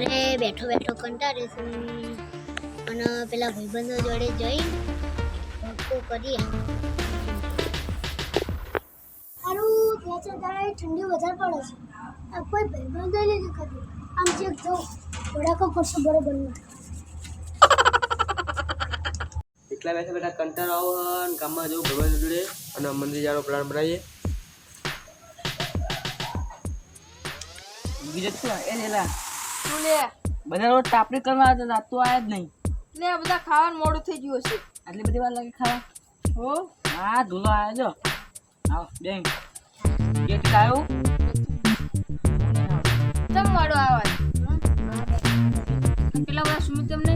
મને બેઠો બેઠો કંટાળે છે અને પેલા ભાઈબંધો જોડે જઈ ધક્કો કરીએ. સારું ત્યાં છે તારે ઠંડી વધારે પડે છે આ કોઈ ભાઈબંધો નથી કરતું આમ ચેક જો થોડાક કરશો બરોબર નહીં એટલા બેઠા બેઠા કંટાળો આવો અને ગામમાં જવું ભગવાન જોડે અને મંદિર જવાનો પ્લાન બનાવીએ. બીજું શું એ લેલા શું લે બધા રોજ તાપણી કરવા હતા તો આયા જ નહીં. લે બધા ખાવાનું મોડું થઈ ગયું હશે. આટલી બધી વાર લાગે ખાવા? હો હા ધૂલો આવ્યો જો. આવો બેન ગેટ આવ્યું તમ વાળો આવાજ કેટલા બધા સુમિત તમને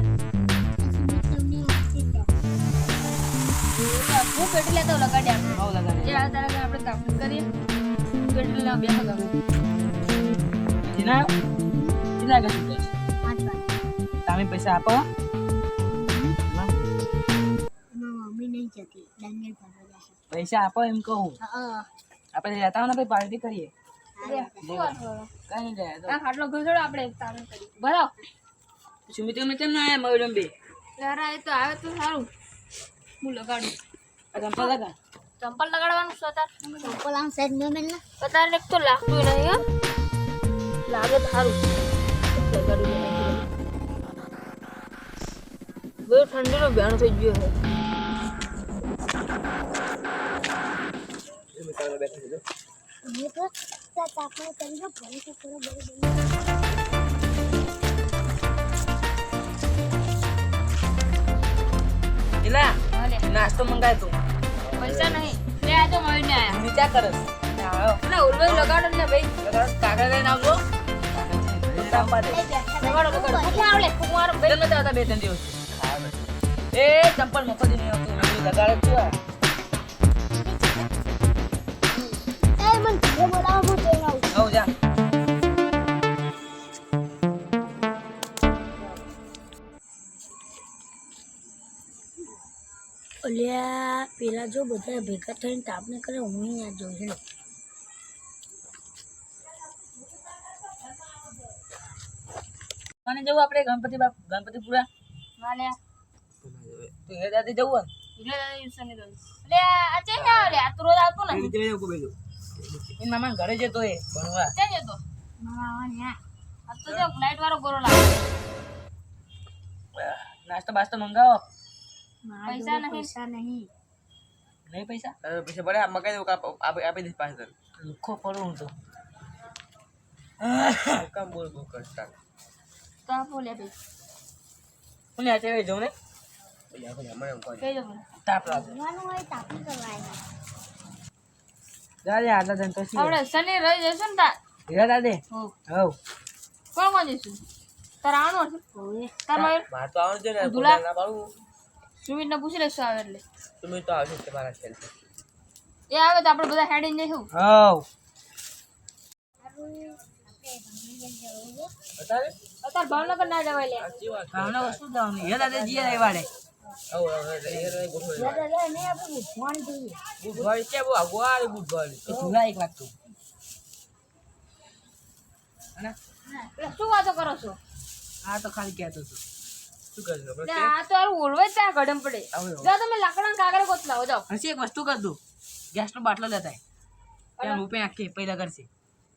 હું પેટી લેતો લગાડ્યા આવો લગાડે એ આ તારા આપણે તાપણી કરીએ પેટી લેવા બેઠો તમે જીના કેટલા કે શું તમે પૈસા આપો. મમ્મી નહીં જતી ડાંગર ફરવા જશે. પૈસા આપો એમ કહું. હા આપણે લેતા હોય ને પછી પાર્ટી કરીએ. શું વાત કરો કઈ નહીં જાય તો આ ખાટલો ઘસડો આપણે તાપણી કરીએ ભરાવ સુમિત મેં કેમ ના આવ્યા મયુરમ બે તારા એ તો આવે તો સારું હું લગાડું આ ચંપલ લગા ચંપલ લગાડવાનું છે તાર ચપ્પલ આમ સાઈડ મેં મેલ ના તારે એક તો લાગતું નહીં હો લાગે તો સારું બહુ ઠંડીનો ભ્યાણ થઈ ગયો છે મેં તો ત્યાં તાપણે કરી દો ભલે તો કરો બરોબર એલા હાલે નાસ્તો મંગાય તું પૈસા નહીં લે આ તો મળી ને આયા નીચા કરસ આવ્યો એટલે ઉલવાઈ લગાડો ને ભાઈ કાકા લઈને આવજો લગાડો લગાડો કેટલા આવડે કુમાર ભાઈ નતા હતા બે ત્રણ દિવસ એ ચંપલ મફત નહીં આવતું લગાડે તું એ મને ઘરે બોલાવો હું જઈને આવું આવ જા ઓલ્યા પેલા જો બધા ભેગા થઈને તાપને કરે હું અહીંયા જોઈ હેલો મને જવું આપણે ગણપતિપુરા માને તો એ દાદી જવું એટલે યુસને દો લે આ ચે લે આ તો રોજ આવતો ને ને તે કો બેજો એ મામા ઘરે જતો એ ભણવા ચે જતો મામા આવવાની આ આ તો જો લાઈટ વાળો ગોરો લાગે નાસ્તો બાસ્તો મંગાવો. પૈસા નહીં નહીં પૈસા પૈસા પડે આ મગાઈ દઉં આપી દઈશ પાછળ લુખો પડું હું તો કામ બોલ કરતા તો આપો લે ભાઈ હું આ ચેવે જાઉં ને મને કઈ દો તાપ લાગે જવાનું હોય તાપણી કરવા આવ્યા દાદે આટલા જણ તો શું આપણે શનિ રહી જશું ને તાર હીરા દાદે હો હવ કોણ કોણ જઈશું તાર આવવાનું હશે તાર મયુર માર તો આવવાનું છે ને દુલા? ના પાડું સુમિત ને પૂછી લેશું આવે એટલે તમે તો આવશે તમારા ખેલ એ આવે તો આપણે બધા હેડીને જઈશું હવ બતાવે અત્યારે ભાવનગર ના જવાય લે સાચી વાત ભાવના વસ્તુ દાવની હીરા દાદે જીએ રહી વાડે હવ ગોઠવે નહીં આપણે ભૂખવાણ જોઈએ બુધવારી છે બહુ આગવાળી બુધવારી એ જુલા એક લાગતું અને એટલે શું વાતો કરો છો આ તો ખાલી કહેતો હતો શું કરજો એટલે આ તો હારું ઓળવાય ત્યાં ગડમ પડે જાઓ તમે લાકડા કાગળ ગોત લાવો જાઓ હસી એક વસ્તુ કર દઉં ગેસનો બાટલો લેતા ત્યાં રૂપે નાખીએ પૈદા કરશે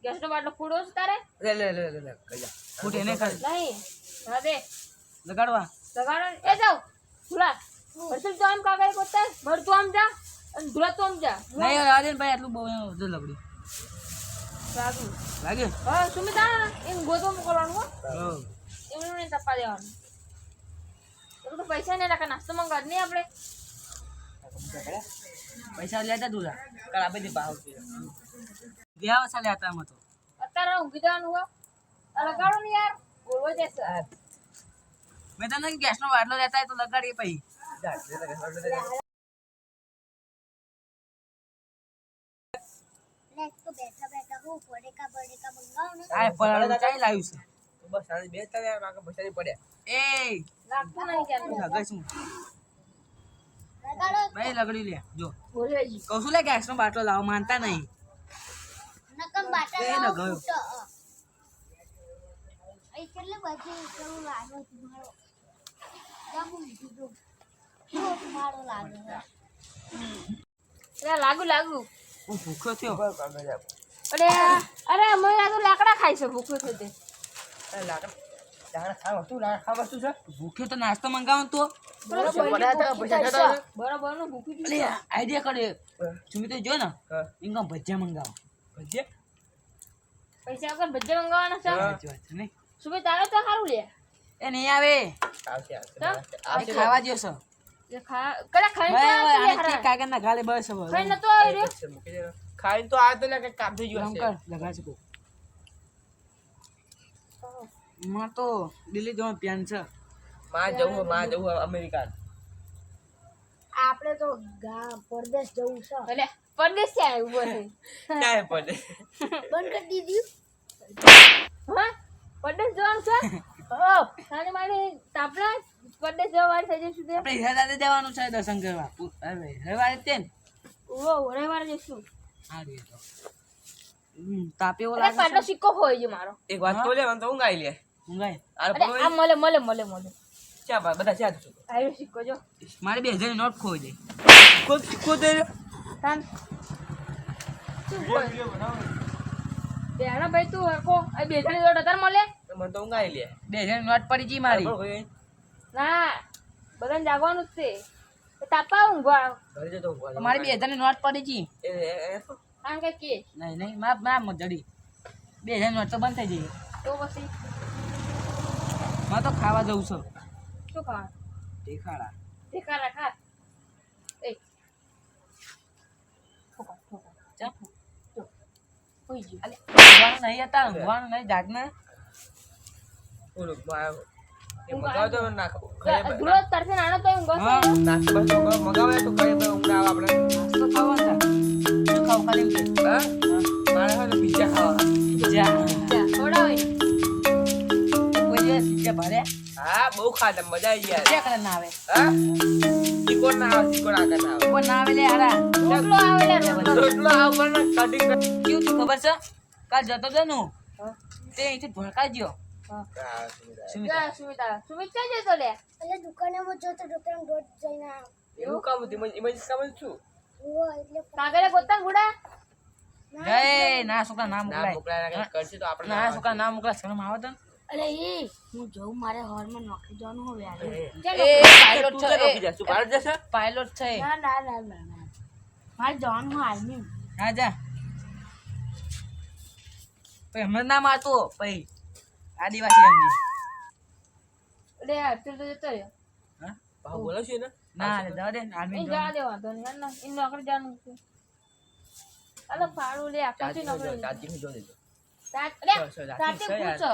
ગેસનો બાટલો ફૂડો છે તારે લે કજા ફૂટ એને ખાલી નહીં હા દે લગાડવા લગાડો ને. એ જાઓ ધુલા હર્ષલ તો આમ કાગળ ગોતતા ભર તું આમ જા અને ધુલા તું આમ જા નહીં આદિન ભાઈ આટલું બહુ જો લગડ્યું સારું લાગે હા સુમિતા એમ ગોતો મોકલવાનું હો હવ એમનું નહીં તપા દેવાનું એ તો પૈસા નહીં રાખે નાસ્તો મંગાવ નહીં આપણે પૈસા લેતા તું કાલ આપી દે ભાવ ગયા વસા લેતા આમ તો અત્યારે ઊંઘી જવાનું હો આ લગાડો ને યાર બોલવો જશે મેં તને ગેસનો બાટલો લેતા હોય તો લગાડીએ પછી એટલે તો બેઠા બેઠા હું પડેકા મંગાવો ને આ પણ ચાઈ લાવ્યું છે બસ આજે બે તારે માકે પૈસા પડ્યા એ લાગતું નહીં ક્યારે લગાડ શું લગાડો ભાઈ લગડી લે જો બોલે જી કહું છું લે ગેસનો બાટલો લાવો માનતા નહીં નકમ બાટા એ લાવો લગાવ્યો. ફૂટો અહીં કેટલે પછી કેવું લાગે તમારો જામું કીધું જો તમારો લાગે લાગુ લાગુ હું ભૂખ્યો થયો અરે અરે અમે આ તો લાકડા ખાઈ છે ભૂખ્યો થયો તે લાકડા ખાવા શું લાકડા ખાવા શું છે ભૂખ્યો તો નાસ્તો મંગાવો તો બરાબર નું ભૂખી અલે આઈડિયા કરે સુમિત જો ને હા. એમ કામ ભજીયા મંગાવો ભજીયા પૈસા વગર ભજીયા મંગાવવાના છે હા. સાચી વાત છે નહીં સુબે તારે તો સારું લે એ નહીં આવે આવશે એ ખાવા જેવો છે જે ખા કડા ખાઈ તો ભાઈ, આવતી આને લે કેક કાગળના ગાલે બસ હવે ખાઈ નતો આવી રે ખાઈને તો આ તો લે કઈ કામ થઈ ગયું રમ હશે કર લગા છે કોક. માં તો દિલ્હી જવાનું પ્લાન છે માં જવું અમેરિકા આપણે તો પરદેશ જવું છે એટલે પરદેશ થી આવ્યું બોલે ક્યાં પડે બંધ કરી દીધું હા પરદેશ જવાનું છે ઓ તારી મારી તાપના પરદેશ જવા વાળી થઈ જઈશું તે આપણે હીરાદાદે જવાનું છે દર્શન કરવા હવે રવિવારે તે ને ઓ રવિવારે જઈશું સારું એ તો તાપે એવો અરે લાગે પાટલો છે સિક્કો હોય છે મારો એક વાત તો લે મને તો ઊંઘ આવી લે ઊંઘાય આ અરે આ મળે મળે મળે મળે ક્યાં બધા ક્યાં છો આવ્યો સિક્કો જો મારે 2000 ની નોટ ખોઈ દે ખુદ દે તાન બેહાના ભાઈ તું હરકો આ બેસાની જોડ અતાર મળે મને તો ઊંઘ આવી લે 2000 ની નોટ પડી જી મારી ના બધાને જાગવાનું જ છે તો તાપા ઊંઘવા ઘરે જતો ઊંઘવા તો મારી 2000 ની નોટ પડી જી કારણ કે કે નહીં નહીં માપ જડી 2000 ની નોટ તો બંધ થઈ જઈ તો પછી માં તો ખાવા જવું છે શું ખાવાનું દેખાડા ઠેકા રાખા એ ઠોકા ઠોકા ચા જો હોઈ ગયું અલે ઊંઘવાનું નહીં હતા ઊંઘવાનું નહીં જાગને ઓલું એ મગાવ તો ના ધૂળો તરસે નાનો તો ઊંઘો હા નાસ્તો બસ મગાવે તો કઈ ઊંઘ આવે આપણે નાસ્તો ખાવાનો છે શું ખાવ ખાલી કે હા મારે હવે પિઝા ખાવા જા થોડા હોય કોઈ દિવસ પીઝા ભરે હા બહુ ખાધા મજા આવી ગયા ક્યાં કરે ના આવે હા ચીકોર ના આવે ચીકોર આગળ ના આવે કોઈ ના આવે લે હારા રોટલો આવે લે રોટલો રોટલો આવવાનો કટિંગ કેવું તું ખબર છે કાલ જતો હતો નું તે અહીંથી ભડકા ગયો જા સુમિતા સુમિત ક્યાં જતો લે એટલે દુકાનેમાં જોતો દુકાન રોજ જઈને આવ્યો. એવું કામ હતું ઇમેજ કામ જ છું હોવે, એટલે કાગળે પોતાને ગુડા જય ના છોકરા ના ના મોકલાય મોકલાય કઈ કરશે તો આપણે ના છોકરા ના મોકલા શરમ આવે તો અરે એ હું જઉં મારે હોલમાં નોકરી જવાનું હવે આજે. ચાલો એ પાયલોટ તું છે રોકી જા તું ભારત જશે પાયલોટ છે ના ના ના ના ના મારે જવાનું હું આર્મી હા જા પછી હમણાં ના મારતો પછી આદિવાસી સમજી લે તું તો જતો રહ્યો હા ભાવ બોલો છે ને ના રે જવા દે આર્મી એ જા દે વાંધો નહીં ના એ નોકરી જવાનું છે અલે ફાડું લે આખી નોકરી ચાર્જિંગ જો દેજો તાત લે સર, તાતે છે યાર. પૂછો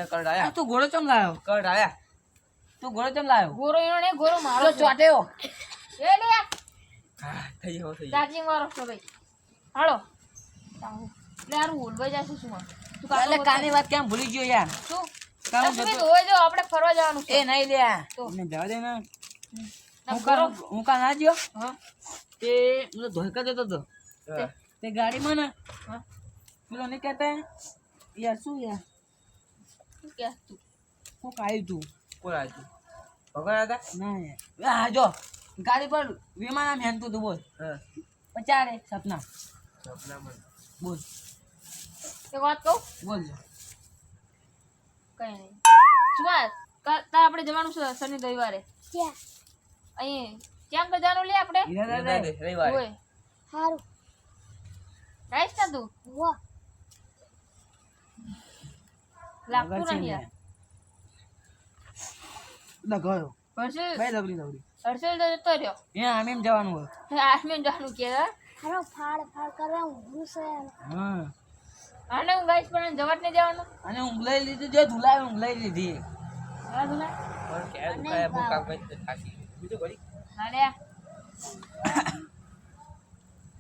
કડ આયા તું ઘોડો ચમ લાયો કડ આયા તું ઘોડો ચમ લાયો ગોરો એનો ને ગોરો મારો તો ચોટ્યો એ લે હા થઈ ગયો ચાર્જિંગ વાળો છો ભાઈ હાલો લે હારું ઓલવાઈ જશે શું તું એટલે કાની વાત કેમ ભૂલી ગયો યાર શું કામ તમે જતો ધોઈ જો આપણે ફરવા જવાનું છે એ નહીં લ્યા તો. એને જવા દે ને ના હું કરો હું કા ના ગયો હા તે હું તો ધોઈકા જતો હતો તે ગાડીમાં ને હા પેલો ને કહેતા યાર શું યાર શું કે તું હું કાયું તું કોણ આવ્યું ભગવાન હતા ના યાર હા જો ગાડી પર વિમાન આમ હેંતું તું બોલ હા પચાડે સપના સપનામાં બોલ એક વાત કહું બોલજો કઈ નહીં સુભાષ તાર આપણે જવાનું છે શનિ રવિવારે ક્યાં અહીં ક્યાં જવાનું લે આપણે હીરા દાદા રવિવારે ઓય સારું રાઈસ ના તું વાહ લાગતું નહીં યાર ગયો હર્ષલ ભાઈ દબડી દબડી હર્ષલ તો જતો રહ્યો અહીંયા આમ એમ જવાનું હોય આઠમી જવાનું કે હારો ફાડ ફાડ કરવા ઊંઘું છે હા આને હું ગાઈસ પણ જવાટ ને જવાનું અને ઊંઘ લઈ લીધી જો ધુલાય ઊંઘ લઈ લીધી હા દુલા પણ ક્યારે દુખાય બહુ કામ કરી થાકી બીજું ઘડી હાલે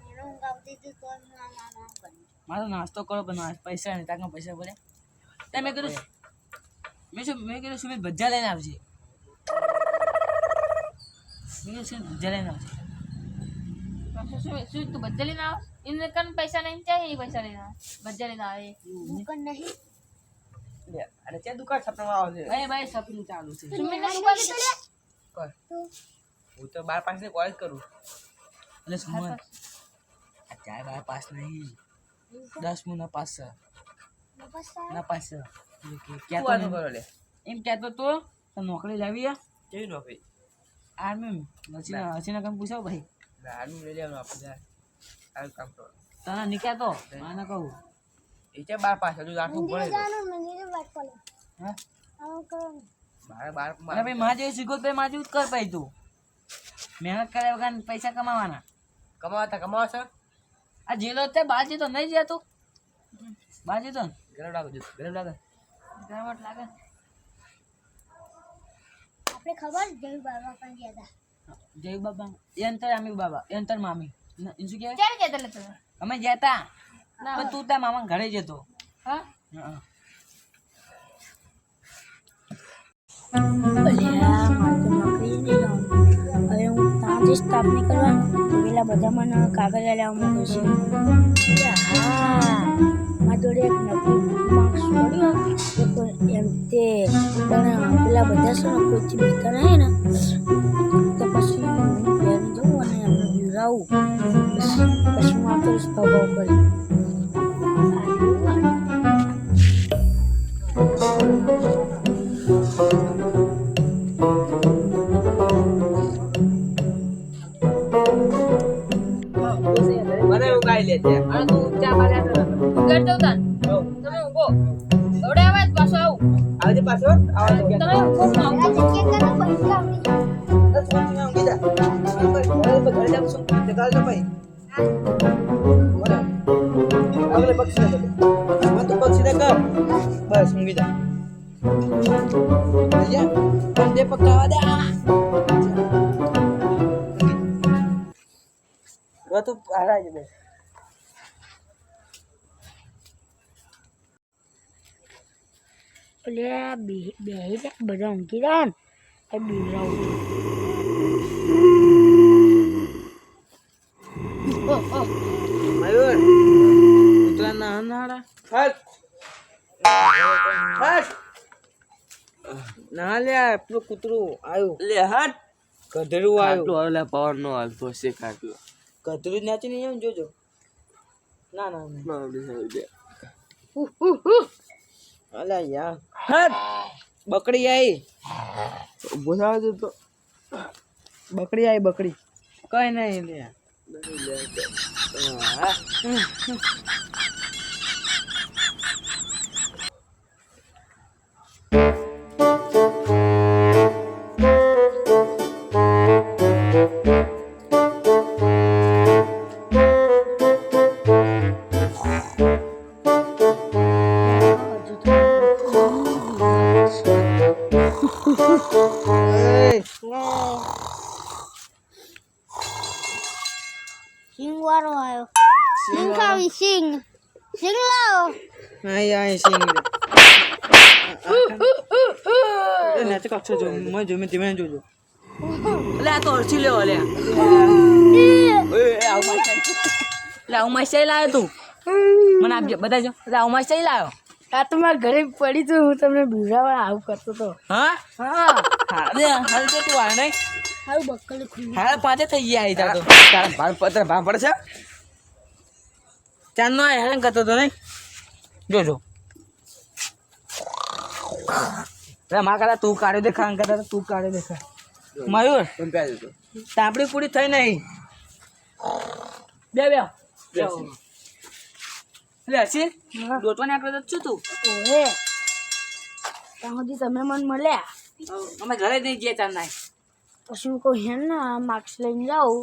એનું ઊંઘ આવતી હતી તો ના ના ના કરી મારો નાસ્તો કરો પણ પૈસા નહીં તાકમાં પૈસા પડે તે મેં કીધું મેં કીધું સુમિત ભજીયા લઈને આવજે મેં કીધું સુમિત ભજીયા લઈને આવજે શું તું બધા લઈને આવ એને કન પૈસા નહીં ચાહે એ પૈસા લઈને આવે બધા લઈને આવે દુકાન નહીં લે અરે ત્યાં દુકાન સપનામાં આવે છે એ ભાઈ સપનું ચાલુ છે સુમિતને દુકાન છે? કોઈ હું તો 12 પાસ કોલેજ કરું એટલે સુમન આ ચાર 12 પાસ નહીં 10મું ના પાસ છે ના પાસ છે ક્યાં તો કરો લે એમ કહેતો તો તો નોકરી લાવી આ કેવી નોકરી આર્મી હસીના કામ પૂછાવ ભાઈ આનું લઈ લેવાનું આપણે સારું કામ કરો તને નીકળ્યા તો મને કહું એ છે 12 પાસ હજુ આખું ભણે છે. મંદિરે વાત કરો હા આવું કરો ને. 12 અરે ભાઈ માં જેવું શીખો ભાઈ માં જેવું જ કર ભાઈ તું મહેનત કર્યા વગર પૈસા કમાવાના કમાવા છે આ જેલો તે બાજી તો નહીં જતો બાજી તો ગરમ લાગે ગરમ લાગે ગરમટ લાગે આપણે ખબર જય બાબા પણ ગયા હતા જય બાબા યંતર આમી બાબા યંતર મામી શું કહેવાય ક્યારે ગયા તા લે તમે? અમે જતા ના પણ તું તાર મામા ઘરે જતો હા હા અલ્યા મારે તો નોકરી નહીં જવાનું હવે હું ત્યાં જઈશ સ્ટાફ નહીં કરવાનું પેલા બધા મને કાગળ લેવા મોકલે છે હા મારા જોડે એક નકલી માર્ક્સ મળ્યો એમ તે પણ પેલા બધા છે ને કોઈથી બીતા નહીં ને તો પછી હું ઘેર જઉં અને એમને બિરાવું પછી હું આ કરીશ ભાવ કરી મને એવું કાઈ લે છે અરે તું ચા બારે હું ઘર જઉં તાન. તમે ઊંઘો દોડે આવે જ પાછો આવું આવજે પાછો આવજો તમે ઊંઘો હું આવું ઊંઘી જા ઘરે જાવ છું તે કાલ તો ભાઈ આગળ પક્ષી ને મત પક્ષી ને કર બસ ઊંઘી જા દે પકાવા દે તો આરા જ બેસ એટલે બે બધા ઊંઘી રહ્યા ને એ બિરાવું મયુર ઉતરા ના નાડા હટ હટ ના લે પેલું કૂતરું આવ્યું લે હટ ગધેડું આટલો આવ્યું અલે પાવર નો હાલતો છે કાટલો ગધેડું નાચી નહીં એમ જોજો ના ના અલા યાર હટ બકડી આવી બોલાવ તો બકડી આવી બકડી કઈ નહીં લે સિંગ વાળો આવ્યો સિંગ ખાવી સિંગ સિંગ લાવો આય આય સિંગ નાચ કક્ષો જો મેં જો મેં ધીમે જોજો લે આ તો હરસી લેવો લે લે આવું માસી લાયો તું મને આપજે બધા જો લે આવું માસી લાયો આ તો મારા ઘરે પડી તો હું તમને બિરાવા આવું કરતો તો હા હા હા લે હાલ તો તું આ નહીં હારું બક્કલ ખુલ્લું હાલ પાંચે થઈ ગયા આવી તા તો તારા ભાર પત્ર ભાર પડશે ચાંદ નો હેરાન કરતો તો નહીં જોજો રે માં કરા તું કાઢી દે ખાન કરતા તું કાઢી દે મયુર પણ પ્યાજ તો તાપડી પૂરી થઈ નહીં બે લે હસી દોટવાની આકડે તો છું તું ઓહે ત્યાં સુધી તમે મને મળ્યા અમે ઘરે નહીં ગયા ચાંદ નાય પછી હું કહું હેન ને માર્ક્સ લઈને જાઉં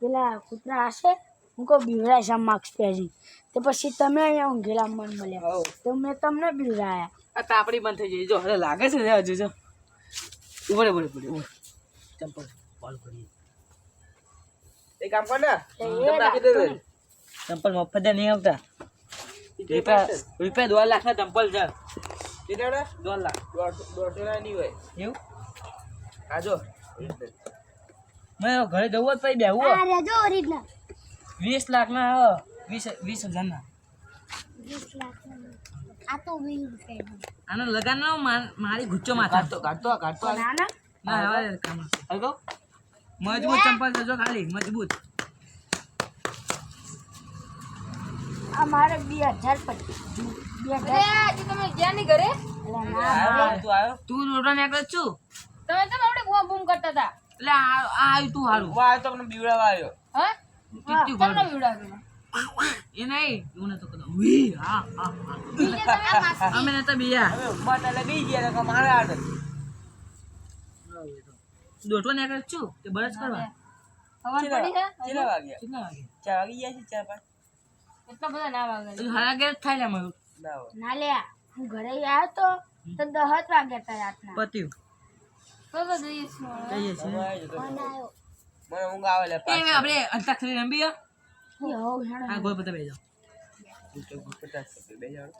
પેલા કૂતરા હશે હું કહું બીવડાય છે માર્ક્સ પહેરી તો પછી તમે અહીંયા ઊંઘેલા મન મળ્યા તો મેં તમને બીવડાયા આ તાપડી બંધ થઈ જાય જો હવે લાગે છે હજુ જો ઉભરે ચંપલ કોલ કરીએ એક કામ કર ને તો એ રાખી દે રાખતો નહીં. ચંપલ મફત નહીં આવતા રૂપિયા 2 લાખ ના ચંપલ છે કેટલા 2 લાખ દોઢ ના નહીં હોય એવું આજો મેં ઘરે જવું જ પછી બેહવું આ રેજો ઓરિજિનલ 20 લાખ ના 20,000 ના 20 લાખ આ તો 20 રૂપિયા આનો લગાન નો મારી ગુચ્ચો માથા કાઢતો ના ના ના હવે કામ હલકો મજબૂત ચંપલ જજો ખાલી મજબૂત આ મારે 2000 પડી 2000 અરે આજે તમે ગયા નહીં ઘરે તું આવ્યો તું રોટલા નીકળે છું તમે કેમ આપણે બૂમ બૂમ કરતા હતા એટલે આ આવ્યું તું હારું હું આવ્યો તો મને બીવડાવા આવ્યો હા ટીટ્યું તમને ગાડું. વિવડાવ્યું એ નહીં એવું નતો કરતો વી હા હા હા બીજે તમે માસી અમે નતા બીયા હવે ઉભા હતા એટલે બી ગયા તો મારે આદત દોટવા નીકળે છું કે બરસ કરવા ખબર પડી છે કેટલા વાગ્યા કેટલા વાગે 4 વાગી ગયા છે 4 5 એટલા બધા ના વાગે હજુ હારા ઘેર થાય લે મયુર ના હોય ના લે હું ઘરે આવ્યો તો 10 વાગ્યા હતા રાતના પત્યું તો જઈએ છીએ જઈએ છીએ હવે આવી જતો. ફોન આવ્યો મને ઊંઘ આવે લે એ આપણે અંતાક્ષરી રમી હો હેણો આ ગોળ પતા બેસી જાઓ 50 બે જાવ